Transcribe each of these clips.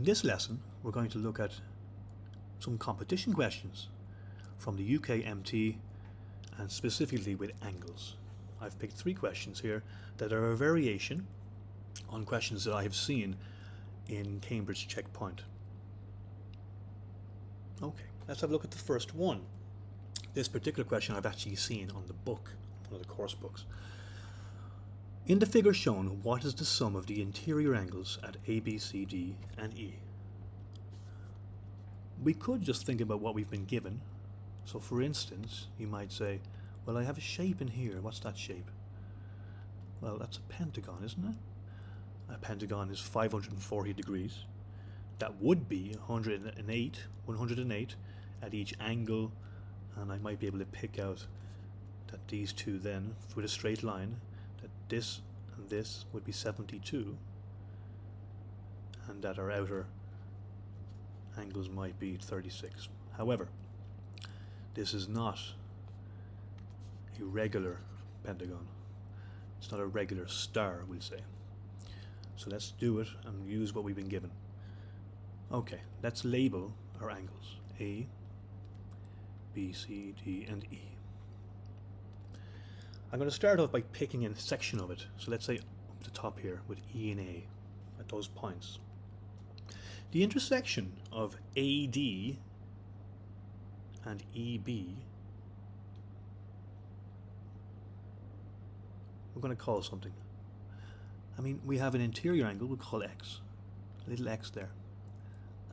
In this lesson, we're going to look at some competition questions from the UKMT and specifically with angles. I've picked 3 questions here that are a variation on questions that I have seen in Cambridge Checkpoint. Okay, let's have a look at the first one. This particular question I've actually seen on the book, one of the course books. In the figure shown, what is the sum of the interior angles at A, B, C, D, and E? We could just think about what we've been given. So for instance, you might say, well, I have a shape in here. What's that shape? Well, that's a pentagon, isn't it? A pentagon is 540 degrees. That would be 108 at each angle, and I might be able to pick out that these two then, with a straight line, that this and this would be 72, and that our outer angles might be 36. However, this is not a regular pentagon. It's not a regular star, we'll say. So let's do it and use what we've been given. Okay, let's label our angles. A, B, C, D, and E. I'm going to start off by picking a section of it. So let's say up the top here with E and A at those points. The intersection of AD and EB, we're going to call something. I mean, we have an interior angle, we'll call X, a little X there.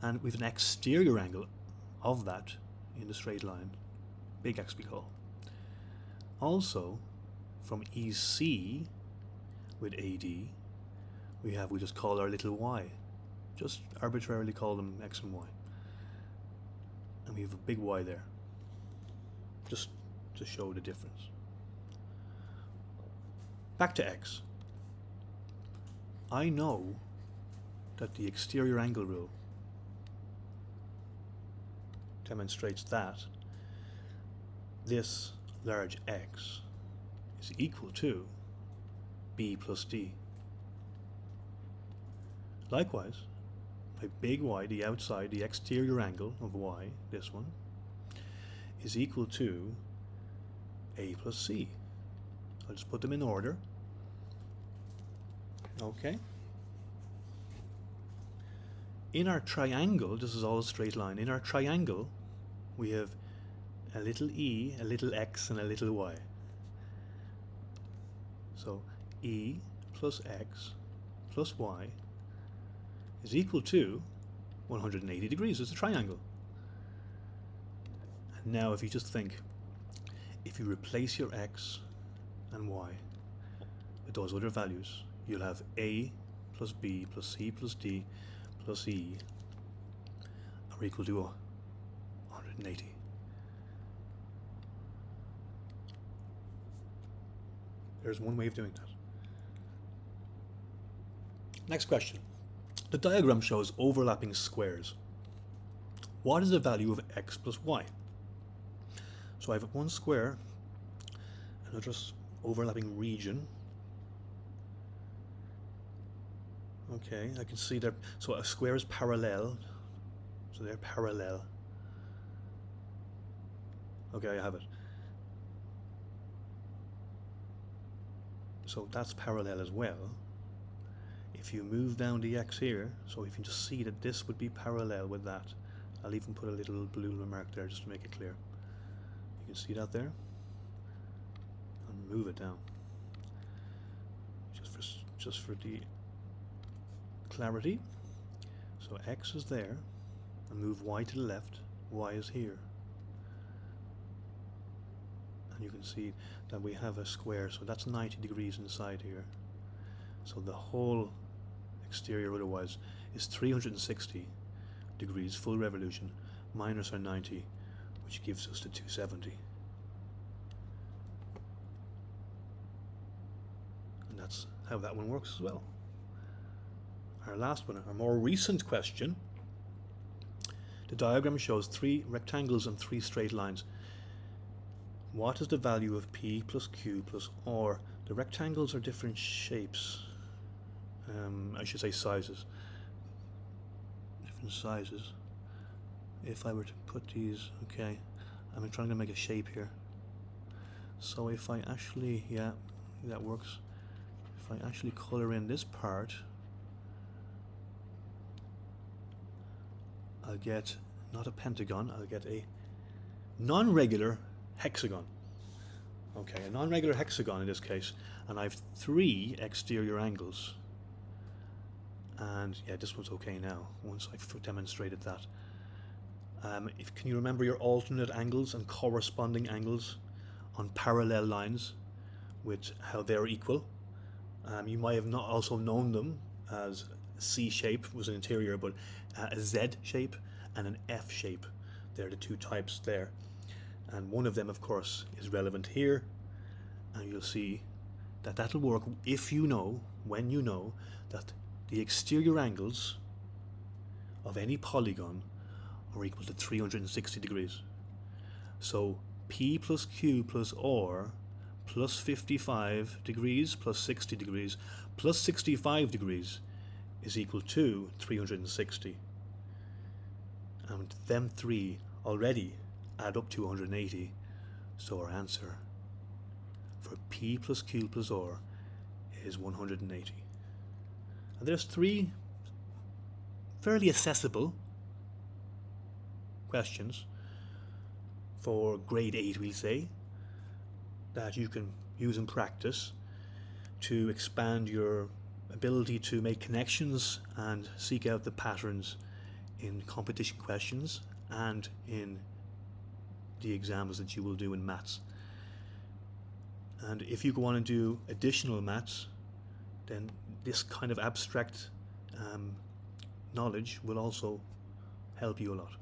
And we have an exterior angle of that in the straight line, big X we call. Also, from EC with AD, we just call our little y. Just arbitrarily call them X and Y. And we have a big Y there, just to show the difference. Back to X. I know that the exterior angle rule demonstrates that this large X is equal to B plus D. Likewise, my big Y, the outside, the exterior angle of Y, this one, is equal to A plus C. I'll just put them in order. Okay. In our triangle, this is all a straight line. In our triangle, we have a little e, a little x, and a little y. So e plus x plus y is equal to 180 degrees. It's a triangle. And now if you just think, if you replace your x and y with those other values, you'll have a plus b plus c plus d plus e are equal to 180. There's one way of doing that. Next question. The diagram shows overlapping squares. What is the value of x plus y? So I have one square, another overlapping region. Okay, I can see that. So a square is parallel. So they're parallel. Okay, I have it. So that's parallel as well. If you move down the x here, so you can just see that this would be parallel with that. I'll even put a little blue remark there just to make it clear. You can see that there. And move it down. Just for the clarity. So x is there, and move y to the left, y is here. And you can see that we have a square, so that's 90 degrees inside here. So the whole exterior otherwise is 360 degrees, full revolution, minus our 90, which gives us the 270. And that's how that one works as well. Our last one, our more recent question. The diagram shows 3 rectangles and 3 straight lines. What is the value of P plus Q plus R? The rectangles are different shapes. I should say sizes. different sizes. If I were to put these, okay, I'm trying to make a shape here. So if I actually, yeah, that works. If I actually color in this part, I'll get not a pentagon, I'll get a non-regular hexagon. Okay, a non-regular hexagon in this case, and I have 3 exterior angles. And yeah, this one's okay now, once I've demonstrated that. Can you remember your alternate angles and corresponding angles on parallel lines with how they're equal? You might have not also known them as C shape was an interior, but a Z shape and an F shape. They're the 2 types there. And one of them, of course, is relevant here. And you'll see that that'll work if you know, when you know, that the exterior angles of any polygon are equal to 360 degrees. So P plus Q plus R plus 55 degrees plus 60 degrees plus 65 degrees is equal to 360. And them 3 already add up to 180. So our answer for P plus Q plus R is 180. And there's 3 fairly accessible questions for grade 8, we'll say, that you can use in practice to expand your ability to make connections and seek out the patterns in competition questions and in the exams that you will do in maths. And if you go on and do additional maths, then this kind of abstract knowledge will also help you a lot.